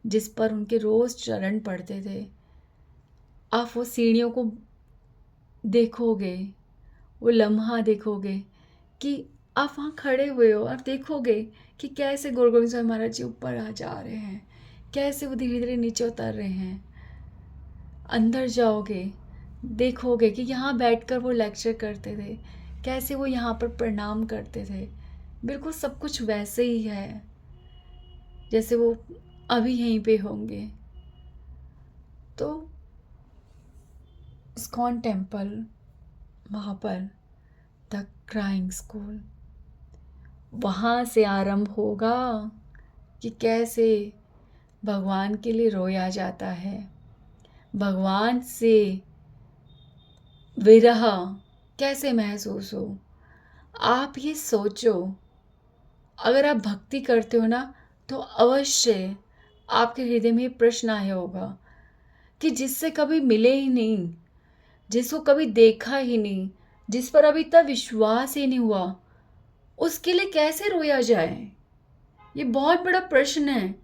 जिस पर उनके रोज़ चरण पड़ते थे। आप वो सीढ़ियों को देखोगे, वो लम्हा देखोगे कि आप वहाँ खड़े हुए हो, और देखोगे कि कैसे गौर गोविंद स्वामी महाराज जी ऊपर आ जा रहे हैं, कैसे वो धीरे धीरे नीचे उतर रहे हैं। अंदर जाओगे, देखोगे कि यहाँ बैठकर वो लेक्चर करते थे, कैसे वो यहाँ पर प्रणाम करते थे। बिल्कुल सब कुछ वैसे ही है जैसे वो अभी यहीं पे होंगे। तो इस्कॉन टेम्पल, वहाँ पर द क्राइंग स्कूल, वहाँ से आरंभ होगा कि कैसे भगवान के लिए रोया जाता है, भगवान से विरह कैसे महसूस हो। आप ये सोचो, अगर आप भक्ति करते हो ना, तो अवश्य आपके हृदय में ये प्रश्न आया होगा कि जिससे कभी मिले ही नहीं, जिसको कभी देखा ही नहीं, जिस पर अभी तक विश्वास ही नहीं हुआ, उसके लिए कैसे रोया जाए। ये बहुत बड़ा प्रश्न है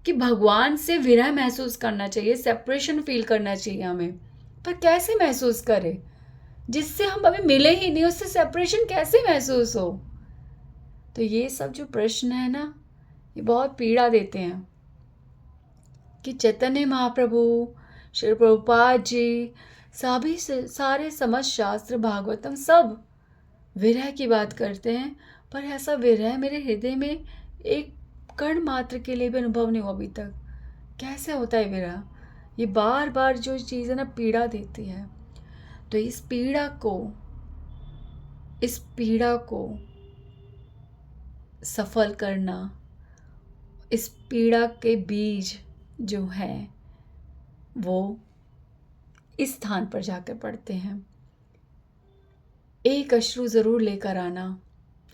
कि भगवान से विरह महसूस करना चाहिए, सेपरेशन फील करना चाहिए हमें, पर कैसे महसूस करें जिससे हम अभी मिले ही नहीं, उससे सेपरेशन कैसे महसूस हो। तो ये सब जो प्रश्न है ना, ये बहुत पीड़ा देते हैं कि चैतन्य महाप्रभु, श्री प्रभुपाद जी, सभी सारे समस्त शास्त्र, भागवतम सब विरह की बात करते हैं, पर ऐसा विरह मेरे हृदय में एक कण मात्र के लिए भी अनुभव नहीं हुआ अभी तक। कैसे होता है विरह? ये बार बार जो चीज़ है ना, पीड़ा देती है। तो इस पीड़ा को सफल करना, इस पीड़ा के बीज जो हैं वो इस स्थान पर जाकर पड़ते हैं। एक अश्रु ज़रूर लेकर आना,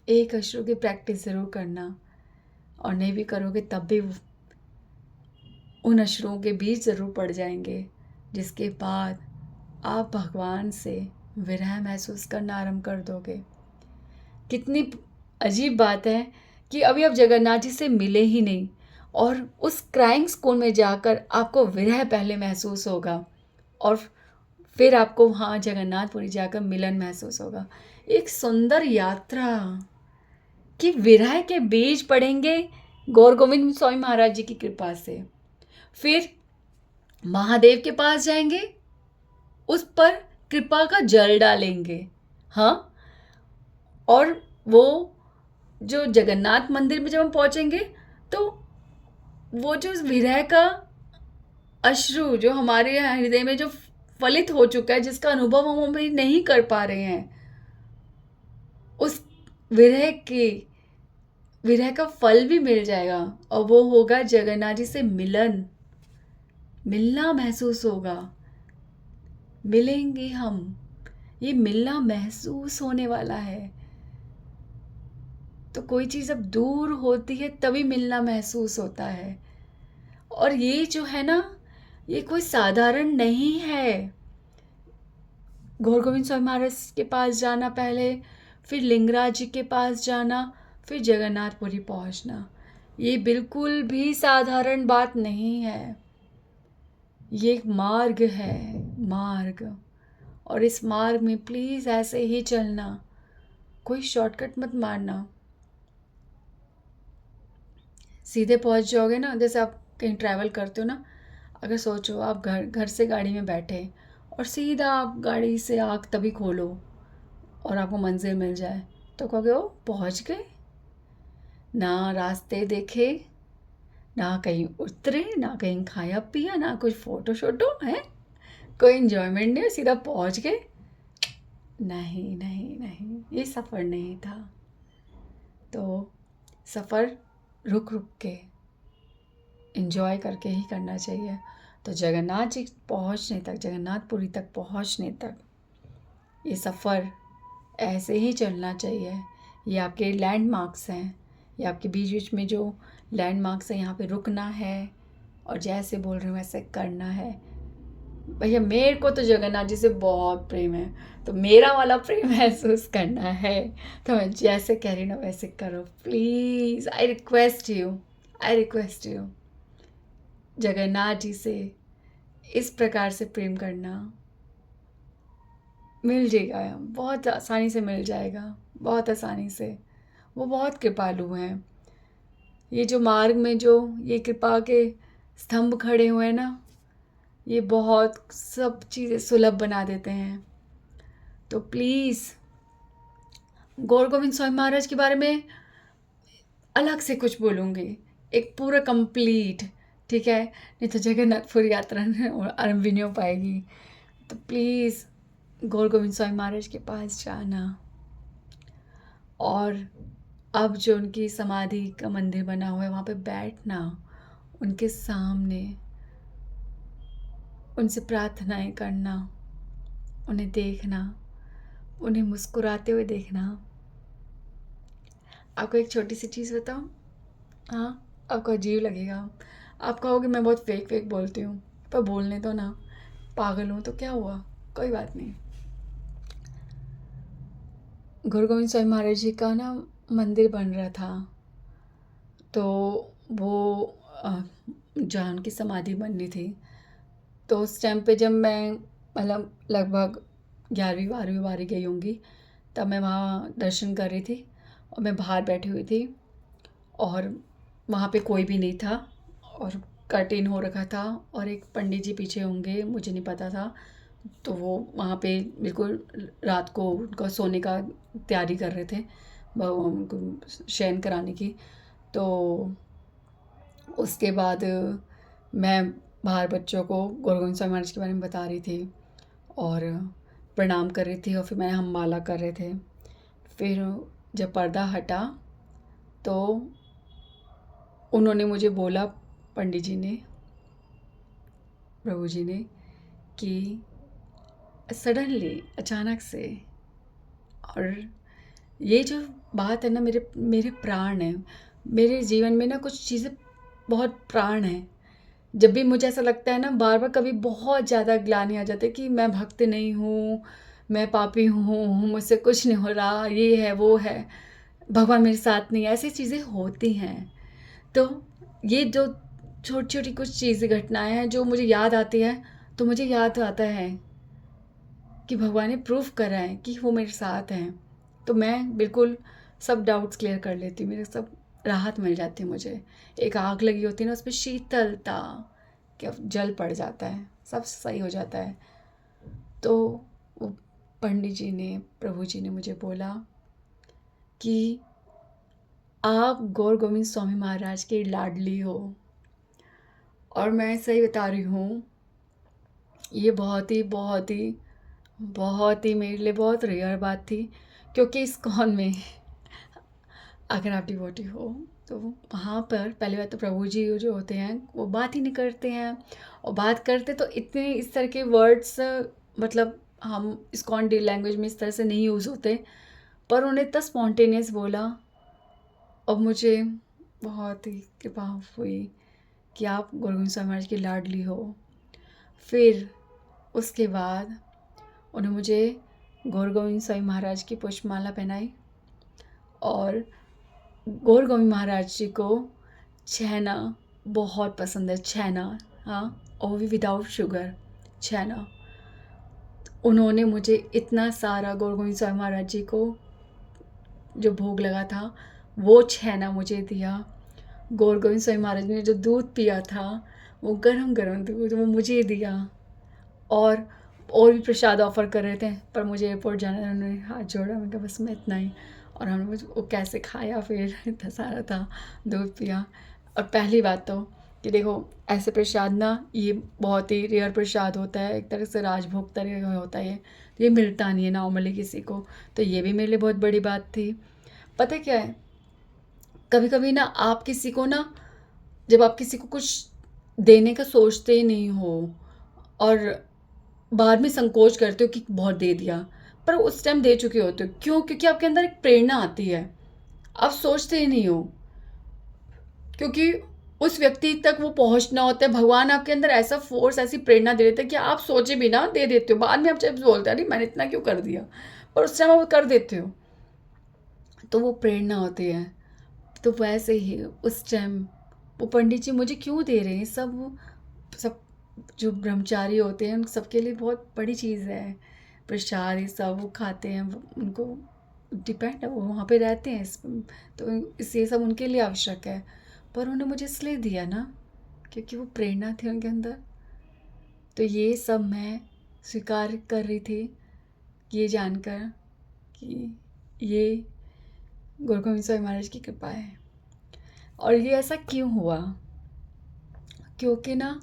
एक अश्रु की प्रैक्टिस ज़रूर करना, और नहीं भी करोगे तब भी उन अश्रुओं के बीज ज़रूर पड़ जाएंगे, जिसके बाद आप भगवान से विरह महसूस करना आरंभ कर दोगे। कितनी अजीब बात है कि अभी आप जगन्नाथ जी से मिले ही नहीं, और उस क्राइंग स्कूल में जाकर आपको विरह पहले महसूस होगा, और फिर आपको वहाँ जगन्नाथपुरी जाकर मिलन महसूस होगा। एक सुंदर यात्रा कि विरह के बीज पड़ेंगे गौर गोविंद स्वामी महाराज जी की कृपा से। फिर महादेव के पास जाएंगे, उस पर कृपा का जल डालेंगे। हाँ, और वो जो जगन्नाथ मंदिर में जब हम पहुंचेंगे तो वो जो विरह का अश्रु जो हमारे हृदय में जो फलित हो चुका है, जिसका अनुभव हम अभी नहीं कर पा रहे हैं, उस विरह का फल भी मिल जाएगा, और वो होगा जगन्नाथ जी से मिलना महसूस होगा। मिलेंगे हम, ये मिलना महसूस होने वाला है। तो कोई चीज़ अब दूर होती है तभी मिलना महसूस होता है, और ये जो है ना, ये कोई साधारण नहीं है। गौर गोविंद स्वामी महाराज के पास जाना पहले, फिर लिंगराज जी के पास जाना, फिर जगन्नाथपुरी पहुंचना, ये बिल्कुल भी साधारण बात नहीं है। ये एक मार्ग है, मार्ग। और इस मार्ग में प्लीज़ ऐसे ही चलना, कोई शॉर्टकट मत मारना। सीधे पहुंच जाओगे ना, जैसे आप कहीं ट्रैवल करते हो ना, अगर सोचो आप घर से गाड़ी में बैठे और सीधा आप गाड़ी से आँख तभी खोलो और आपको मंजिल मिल जाए, तो कहोगे ओ पहुंच गए। ना रास्ते देखे, ना कहीं उतरे, ना कहीं खाया पिया, ना कुछ फ़ोटो शोटो है, कोई इन्जॉयमेंट नहीं, सीधा पहुंच गए। नहीं नहीं नहीं, ये सफ़र नहीं था। तो सफ़र रुक रुक के एंजॉय करके ही करना चाहिए। तो जगन्नाथ जी पहुंचने तक, जगन्नाथपुरी तक पहुंचने तक ये सफ़र ऐसे ही चलना चाहिए। ये आपके लैंडमार्क्स हैं, ये आपके बीच बीच में जो लैंडमार्क्स हैं, यहाँ पे रुकना है और जैसे बोल रही हूँ वैसे करना है। भैया मेरे को तो जगन्नाथ जी से बहुत प्रेम है, तो मेरा वाला प्रेम महसूस करना है, तो मैं जैसे कह रही ना वैसे करो please. I request you Jagannath ji से इस प्रकार से प्रेम करना। मिल जाएगा, बहुत आसानी से मिल जाएगा, बहुत आसानी से। वो बहुत कृपालु हैं। ये जो मार्ग में जो ये कृपा के स्तंभ खड़े हुए हैं ना, ये बहुत सब चीज़ें सुलभ बना देते हैं। तो प्लीज़ गौर गोविंद स्वामी महाराज के बारे में अलग से कुछ बोलूँगी, एक पूरा कंप्लीट, ठीक है, नहीं तो जगन्नाथपुरी यात्रा आरंभ भी नहीं हो पाएगी। तो प्लीज़ गौर गोविंद स्वामी महाराज के पास जाना, और अब जो उनकी समाधि का मंदिर बना हुआ है वहाँ पे बैठना, उनके सामने उनसे प्रार्थनाएं करना, उन्हें देखना, उन्हें मुस्कुराते हुए देखना। आपको एक छोटी सी चीज़ बताऊँ, हाँ आपको अजीब लगेगा, आप कहोगे मैं बहुत फेक बोलती हूँ, पर बोलने दो ना, पागल हूँ तो क्या हुआ, कोई बात नहीं। गुरु गोविंद स्वामी महाराज जी का ना मंदिर बन रहा था, तो वो जहाँ उनकी समाधि बननी थी, तो उस टाइम पे जब मैं मतलब लगभग 11वीं 12वीं बारी गई होंगी, तब मैं वहाँ दर्शन कर रही थी और मैं बाहर बैठी हुई थी, और वहाँ पे कोई भी नहीं था, और कर्टेन हो रखा था, और एक पंडित जी पीछे होंगे मुझे नहीं पता था, तो वो वहाँ पे बिल्कुल रात को उनका सोने का तैयारी कर रहे थे, उनको शयन कराने की। तो उसके बाद मैं बाहर बच्चों को गुरु गोविंद स्वामी महाराज के बारे में बता रही थी, और प्रणाम कर रही थी और फिर मैंने हम माला कर रहे थे। फिर जब पर्दा हटा तो उन्होंने मुझे बोला, पंडित जी ने, प्रभु जी ने, कि सडनली, अचानक से, और ये जो बात है ना, मेरे मेरे प्राण है। मेरे जीवन में ना कुछ चीज़ें बहुत प्राण हैं। जब भी मुझे ऐसा लगता है ना, बार बार कभी बहुत ज़्यादा ग्लानि आ जाती है कि मैं भक्त नहीं हूँ, मैं पापी हूँ, मुझसे कुछ नहीं हो रहा, ये है वो है, भगवान मेरे साथ नहीं है, ऐसी चीज़ें होती हैं। तो ये जो छोटी छोटी कुछ चीज़ें, घटनाएं हैं जो मुझे याद आती है, तो मुझे याद आता है कि भगवान ने प्रूफ करा है कि वो मेरे साथ हैं। तो मैं बिल्कुल सब डाउट्स क्लियर कर लेती हूँ, मेरे सब राहत मिल जाती है मुझे। एक आग लगी होती है ना, उस पर शीतलता, क्या जल पड़ जाता है, सब सही हो जाता है। तो वो पंडित जी ने, प्रभु जी ने मुझे बोला कि आप गौर गोविंद स्वामी महाराज की लाडली हो। और मैं सही बता रही हूँ, ये बहुत ही मेरे लिए बहुत रेयर बात थी। क्योंकि इस्कॉन में अगर आप डिवोटी हो तो वहाँ पर पहली बात तो प्रभु जी जो होते हैं वो बात ही नहीं करते हैं, और बात करते तो इतने इस तरह के वर्ड्स, मतलब हम इस्कॉन डी लैंग्वेज में इस तरह से नहीं यूज़ होते, पर उन्हें इतना स्पॉन्टेनियस बोला और मुझे बहुत ही कृपा हुई कि आप गुरु गोविंद स्वामी महाराज की लाडली हो। फिर उसके बाद उन्होंने मुझे गौर गोविंद स्वामी महाराज की पुष्पमाला पहनाई, और गौर गोविंद महाराज जी को छेना बहुत पसंद है, छेना, हाँ, और भी विदाउट शुगर छेना। उन्होंने मुझे इतना सारा गौर गोविंद स्वामी महाराज जी को जो भोग लगा था वो छेना मुझे दिया। गौर गोविंद स्वामी महाराज ने जो दूध पिया था, वो गरम गरम दूध, वो मुझे दिया। और भी प्रसाद ऑफ़र कर रहे थे, पर मुझे एयरपोर्ट जाना था, उन्होंने हाथ जोड़ा, मैं कहा बस मैं इतना ही। और हमने वो कैसे खाया, फिर इतना सारा था, दूध पिया। और पहली बात तो कि देखो, ऐसे प्रसाद ना, ये बहुत ही रेयर प्रसाद होता है, एक तरह से राजभोग तरह का होता है, तो ये मिलता नहीं है नॉर्मली किसी को। तो ये भी मेरे लिए बहुत बड़ी बात थी। पता है क्या है, कभी कभी ना आप किसी को ना, जब आप किसी को कुछ देने का सोचते ही नहीं हो और बाद में संकोच करते हो कि बहुत दे दिया, पर उस टाइम दे चुके होते हो, क्यों? क्योंकि आपके अंदर एक प्रेरणा आती है, आप सोचते ही नहीं हो, क्योंकि उस व्यक्ति तक वो पहुंचना होता है। भगवान आपके अंदर ऐसा फोर्स, ऐसी प्रेरणा दे देते हैं कि आप सोचे बिना दे देते हो। बाद में आप जब बोलते हैं अरे मैंने इतना क्यों कर दिया, पर उस टाइम आप कर देते हो, तो वो प्रेरणा होती है। तो वैसे ही उस टाइम वो पंडित जी मुझे क्यों दे रहे हैं, सब जो ब्रह्मचारी होते हैं उन सबके लिए बहुत बड़ी चीज़ है प्रसाद, ये सब वो खाते हैं, उनको डिपेंड है, वो वहाँ पे रहते हैं, तो ये सब उनके लिए आवश्यक है। पर उन्होंने मुझे इसलिए दिया ना, क्योंकि वो प्रेरणा थी उनके अंदर। तो ये सब मैं स्वीकार कर रही थी, ये जानकर कि ये गुरु गोविंद स्वामी महाराज की कृपा है। और ये ऐसा क्यों हुआ, क्योंकि ना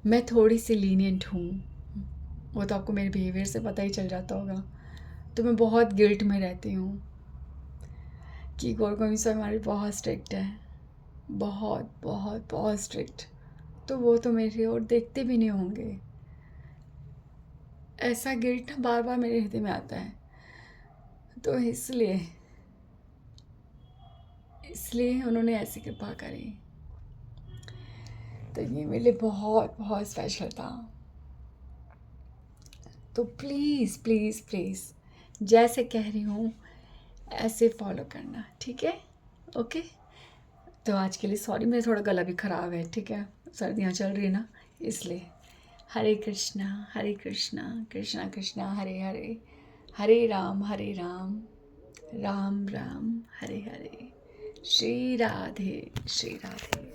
मैं थोड़ी सी लीनियंट हूँ, वो तो आपको मेरे बिहेवियर से पता ही चल जाता होगा। तो मैं बहुत गिल्ट में रहती हूँ कि गौर गोविंद स्वामी महाराज बहुत स्ट्रिक्ट है, बहुत बहुत बहुत स्ट्रिक्ट, तो वो तो मेरी ओर देखते भी नहीं होंगे। ऐसा गिल्ट ना बार बार मेरे हृदय में आता है। तो इसलिए उन्होंने ऐसी कृपा करी। तो ये मेरे लिए बहुत बहुत स्पेशल था। तो प्लीज़ प्लीज़ प्लीज़, जैसे कह रही हूँ ऐसे फॉलो करना, ठीक है? ओके। तो आज के लिए सॉरी, मेरा थोड़ा गला भी ख़राब है, ठीक है, सर्दियाँ चल रही है ना, इसलिए। हरे कृष्णा कृष्णा कृष्णा हरे हरे, हरे राम राम राम हरे हरे, श्री राधे श्री राधे।